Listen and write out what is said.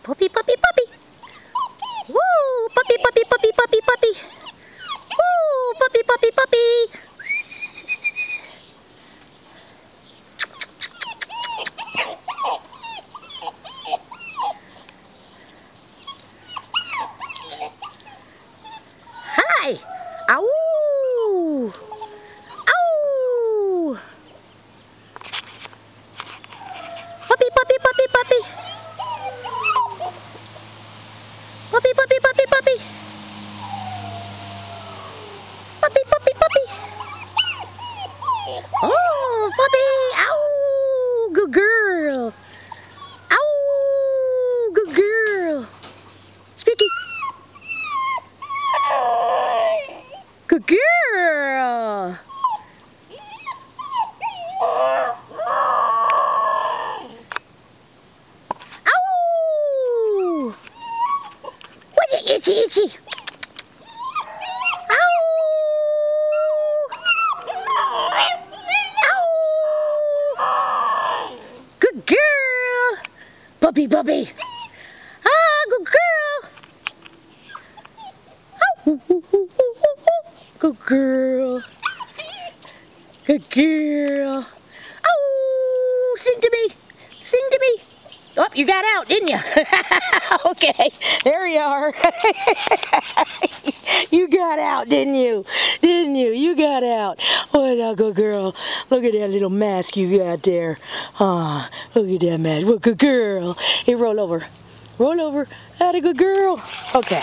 Puppy, puppy, puppy. Woo! Puppy, puppy, puppy, puppy, puppy. Woo! Puppy, puppy, puppy. Hi! Ow! Ow! Puppy, puppy, puppy, puppy. Puppy, puppy, puppy, puppy. Puppy, puppy, puppy. Oh, puppy! Ow! Good girl. Ow! Good girl. Speaky. Good girl. Ow! What's it, itchy, itchy? Ow! Ow! Good girl. Puppy, puppy. Ah, good girl. Good girl. Good girl. Oh, sing to me. Sing to me. Oh, you got out, didn't you? Okay, there you are. You got out, didn't you? Didn't you? You got out. What a good girl. Look at that little mask you got there. Ah, look at that mask. What a good girl. Hey, roll over. Roll over. That a good girl. Okay.